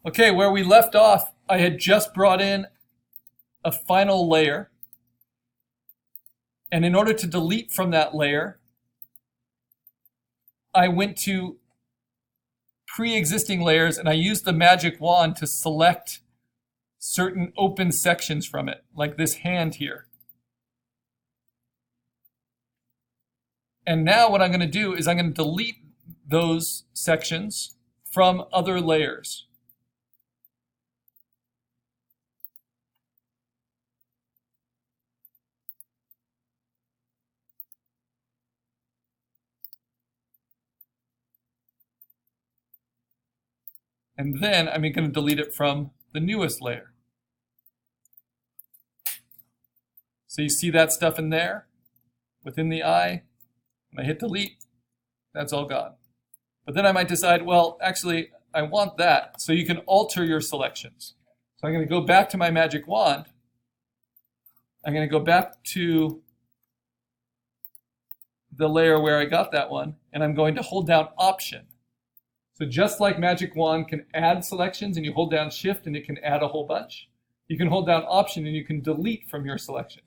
Okay, where we left off, I had just brought in a final layer. And in order to delete from that layer, I went to pre-existing layers and I used the magic wand to select certain open sections from it, like this hand here. And now what I'm going to do is I'm going to delete those sections from other layers. And then I'm going to delete it from the newest layer. So you see that stuff in there within the eye. When I hit delete, that's all gone. But then I might decide, well, actually, I want that. So you can alter your selections. So I'm going to go back to my magic wand. I'm going to go back to the layer where I got that one, and I'm going to hold down Option. So just like Magic Wand can add selections and you hold down Shift and it can add a whole bunch, you can hold down Option and you can delete from your selection.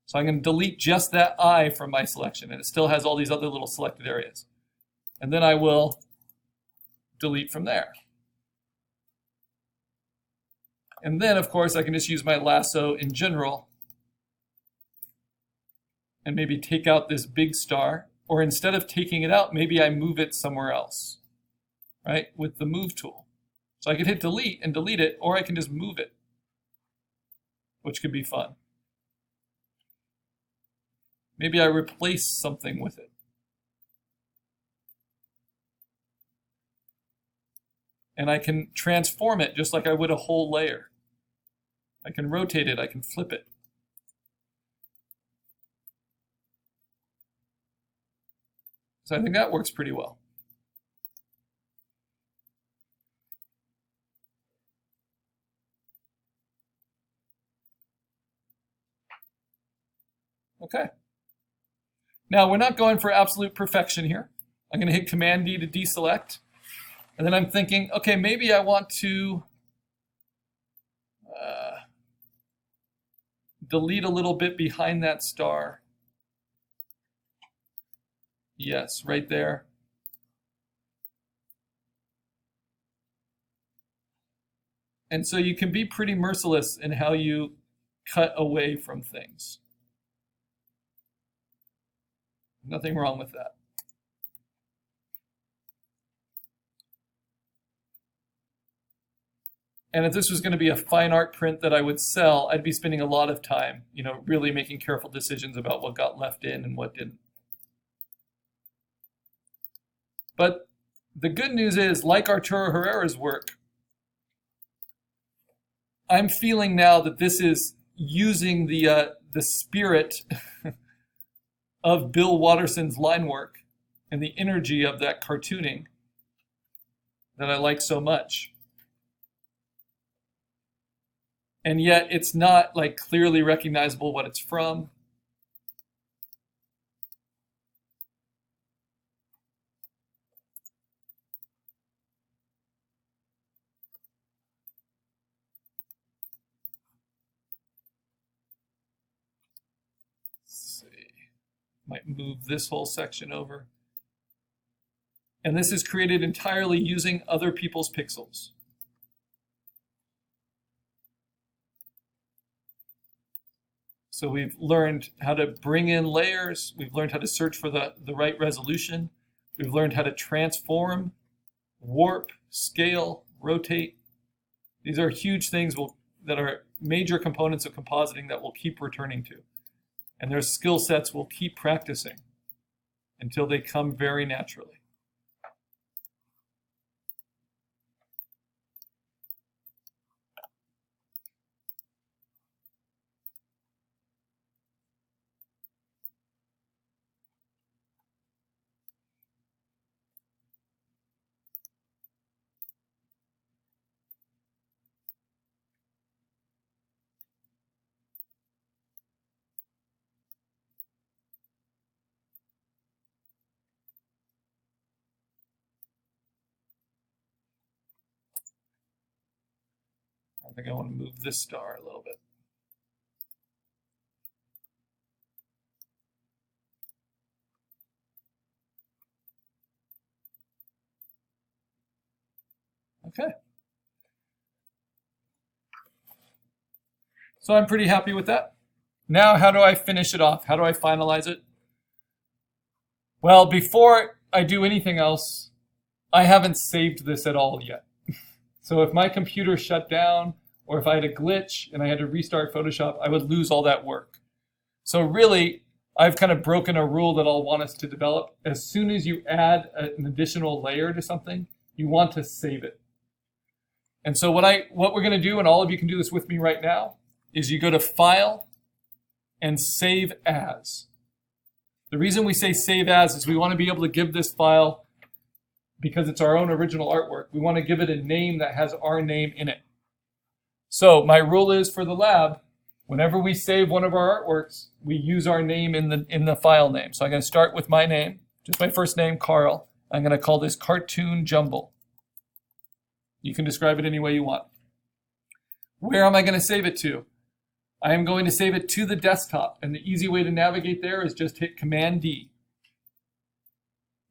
So I'm going to delete just that eye from my selection, and it still has all these other little selected areas. And then I will delete from there. And then, of course, I can just use my lasso in general and maybe take out this big star, or instead of taking it out, maybe I move it somewhere else, right, with the Move tool. So I could hit delete and delete it, or I can just move it, which could be fun. Maybe I replace something with it. And I can transform it just like I would a whole layer. I can rotate it, I can flip it. So I think that works pretty well. Okay. Now we're not going for absolute perfection here. I'm going to hit Command D to deselect. And then I'm thinking, okay, maybe I want to delete a little bit behind that star. Yes, right there. And so you can be pretty merciless in how you cut away from things. Nothing wrong with that. And if this was going to be a fine art print that I would sell, I'd be spending a lot of time, really making careful decisions about what got left in and what didn't. But the good news is, like Arturo Herrera's work, I'm feeling now that this is using the spirit of Bill Watterson's line work and the energy of that cartooning that I like so much. And yet it's not like clearly recognizable what it's from. Let's see. Might move this whole section over. And this is created entirely using other people's pixels. So we've learned how to bring in layers. We've learned how to search for the right resolution. We've learned how to transform, warp, scale, rotate. These are huge things that are major components of compositing that we'll keep returning to. And their skill sets we'll keep practicing until they come very naturally. think I want to move this star a little bit. Okay. So I'm pretty happy with that. Now, how do I finish it off? How do I finalize it? Well, before I do anything else, I haven't saved this at all yet. So if my computer shut down, or if I had a glitch and I had to restart Photoshop, I would lose all that work. So really, I've kind of broken a rule that I'll want us to develop. As soon as you add an additional layer to something, you want to save it. And so what we're going to do, and all of you can do this with me right now, is you go to File and Save As. The reason we say Save As is we want to be able to give this file, because it's our own original artwork, we want to give it a name that has our name in it. So my rule is for the lab, whenever we save one of our artworks, we use our name in the file name. So I'm going to start with my name, just my first name, Karl. I'm going to call this Cartoon Jumble. You can describe it any way you want. Where am I going to save it to? I am going to save it to the desktop, and the easy way to navigate there is just hit Command D.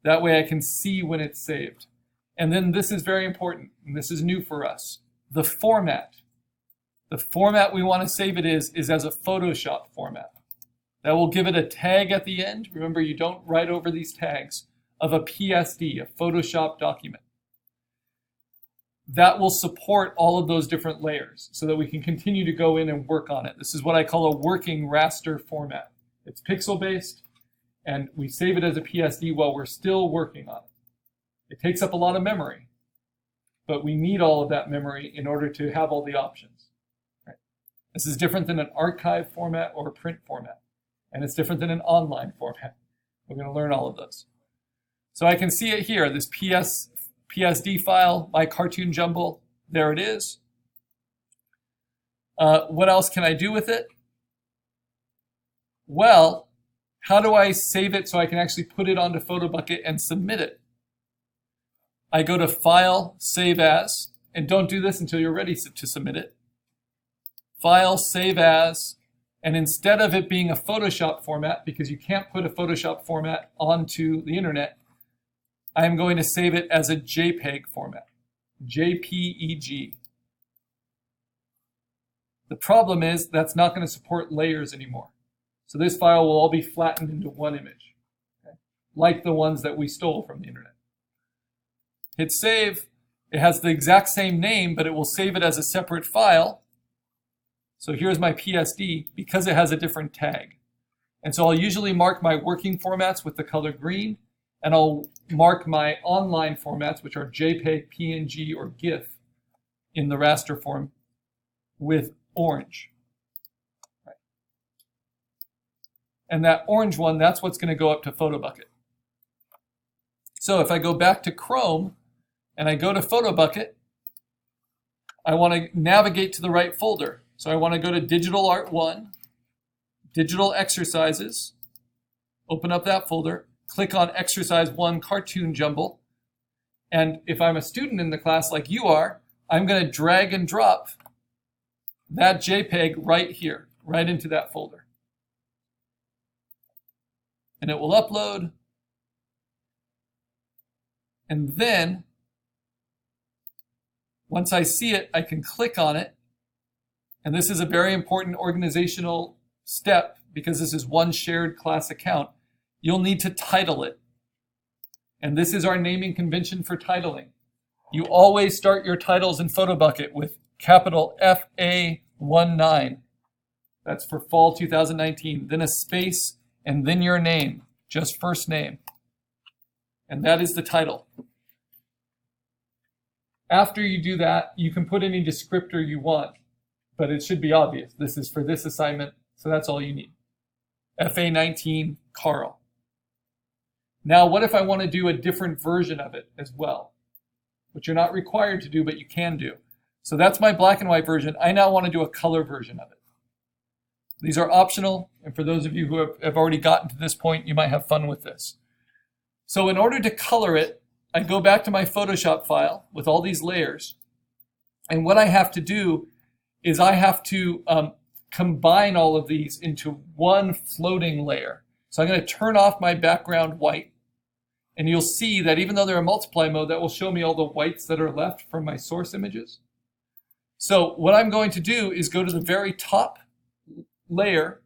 That way I can see when it's saved. And then this is very important, and this is new for us. The format. The format we want to save it is as a Photoshop format. That will give it a tag at the end. Remember, you don't write over these tags, of a PSD, a Photoshop document. That will support all of those different layers so that we can continue to go in and work on it. This is what I call a working raster format. It's pixel-based, and we save it as a PSD while we're still working on it. It takes up a lot of memory, but we need all of that memory in order to have all the options. Right? This is different than an archive format or a print format, and it's different than an online format. We're going to learn all of those. So I can see it here, this PSD file, my Cartoon Jumble, there it is. What else can I do with it? Well, how do I save it so I can actually put it onto Photobucket and submit it? I go to File, Save As, and don't do this until you're ready to submit it. File, Save As, and instead of it being a Photoshop format, because you can't put a Photoshop format onto the internet, I'm going to save it as a JPEG format, JPEG. The problem is that's not going to support layers anymore. So this file will all be flattened into one image, okay? Like the ones that we stole from the internet. Hit save. It has the exact same name, but it will save it as a separate file. So here's my PSD because it has a different tag. And so I'll usually mark my working formats with the color green, and I'll mark my online formats, which are JPEG, PNG, or GIF in the raster form, with orange. Right. And that orange one, that's what's going to go up to Photobucket. So if I go back to Chrome and I go to Photobucket, I want to navigate to the right folder. So I want to go to Digital Art 1, Digital Exercises, open up that folder, click on Exercise 1 Cartoon Jumble, and if I'm a student in the class like you are, I'm going to drag and drop that JPEG right here, right into that folder. And it will upload, and then once I see it, I can click on it, and this is a very important organizational step because this is one shared class account. You'll need to title it. And this is our naming convention for titling. You always start your titles in Photobucket with capital FA19. That's for fall 2019. Then a space, and then your name, just first name. And that is the title. After you do that, you can put any descriptor you want, but it should be obvious. This is for this assignment, so that's all you need. FA19 Karl. Now, what if I want to do a different version of it as well? Which you're not required to do, but you can do. So that's my black and white version. I now want to do a color version of it. These are optional, and for those of you who have already gotten to this point, you might have fun with this. So in order to color it, I go back to my Photoshop file with all these layers, and what I have to do is I have to combine all of these into one floating layer. So I'm going to turn off my background white. And you'll see that even though they're in multiply mode, that will show me all the whites that are left from my source images. So what I'm going to do is go to the very top layer,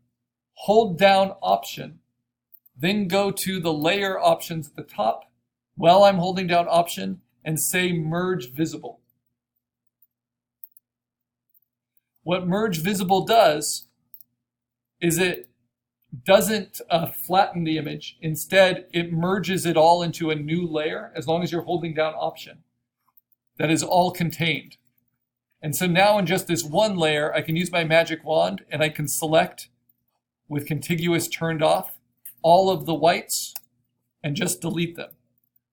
hold down Option, then go to the layer options at the top while I'm holding down Option and say Merge Visible. What Merge Visible does is it doesn't flatten the image. Instead, it merges it all into a new layer as long as you're holding down Option. That is all contained. And so now in just this one layer, I can use my magic wand and I can select with contiguous turned off all of the whites and just delete them.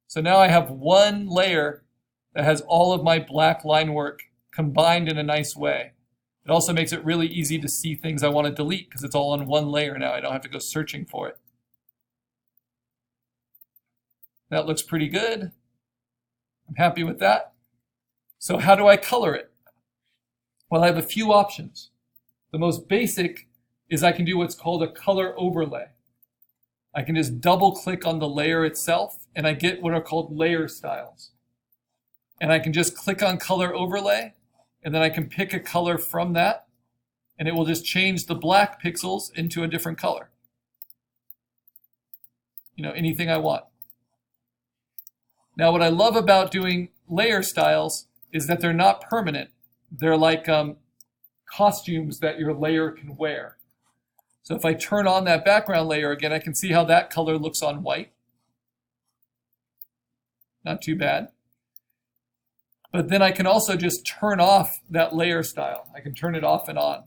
So now I have one layer that has all of my black line work combined in a nice way. It also makes it really easy to see things I want to delete because it's all on one layer now. I don't have to go searching for it. That looks pretty good. I'm happy with that. So how do I color it? Well, I have a few options. The most basic is I can do what's called a color overlay. I can just double click on the layer itself and I get what are called layer styles. And I can just click on color overlay and then I can pick a color from that and it will just change the black pixels into a different color. You know, anything I want. Now what I love about doing layer styles is that they're not permanent. They're like costumes that your layer can wear. So if I turn on that background layer again, I can see how that color looks on white. Not too bad. But then I can also just turn off that layer style. I can turn it off and on,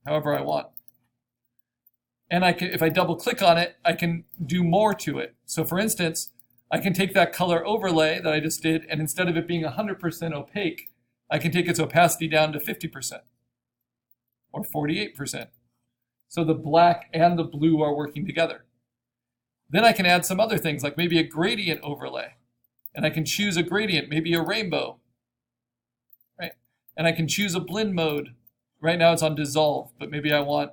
however I want. And I can, if I double click on it, I can do more to it. So for instance, I can take that color overlay that I just did, and instead of it being 100% opaque, I can take its opacity down to 50% or 48%. So the black and the blue are working together. Then I can add some other things, like maybe a gradient overlay. And I can choose a gradient, maybe a rainbow, right? And I can choose a blend mode. Right now it's on dissolve, but maybe I want,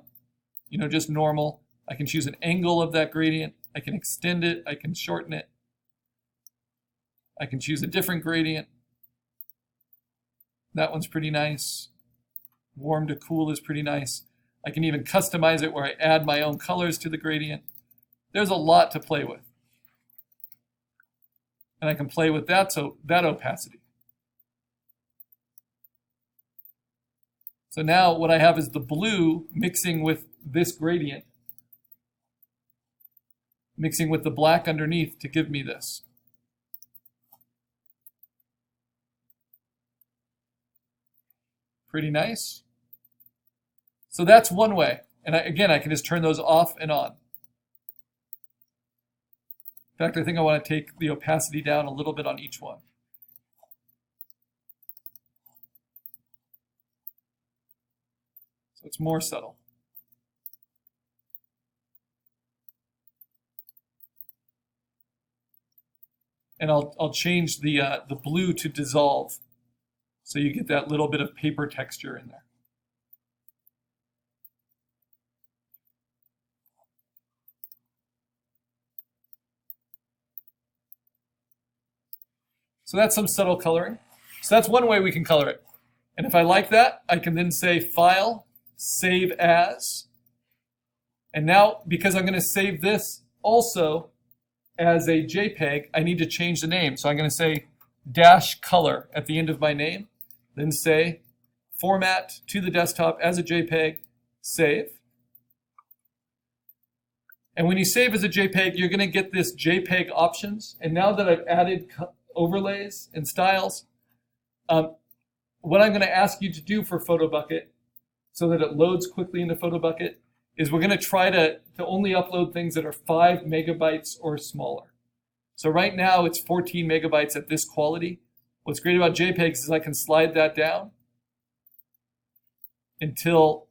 you know, just normal. I can choose an angle of that gradient. I can extend it. I can shorten it. I can choose a different gradient. That one's pretty nice. Warm to cool is pretty nice. I can even customize it where I add my own colors to the gradient. There's a lot to play with. And I can play with that, so that opacity. So now what I have is the blue mixing with this gradient, mixing with the black underneath to give me this. Pretty nice. So that's one way. And again, I can just turn those off and on. In fact, I think I want to take the opacity down a little bit on each one. So it's more subtle. And I'll change the blue to dissolve, so you get that little bit of paper texture in there. So that's some subtle coloring. So that's one way we can color it. And if I like that, I can then say File, Save As. And now, because I'm going to save this also as a JPEG, I need to change the name. So I'm going to say dash color at the end of my name, then say Format to the desktop as a JPEG, Save. And when you save as a JPEG, you're going to get this JPEG options. And now that I've added overlays and styles, what I'm going to ask you to do for Photobucket so that it loads quickly into Photobucket is we're going to try to only upload things that are 5 megabytes or smaller. So right now it's 14 megabytes at this quality. What's great about JPEGs is I can slide that down until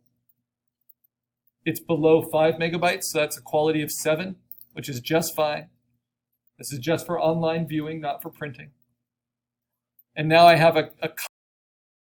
it's below 5 megabytes. So that's a quality of 7, which is just fine. This is just for online viewing, not for printing. And now I have a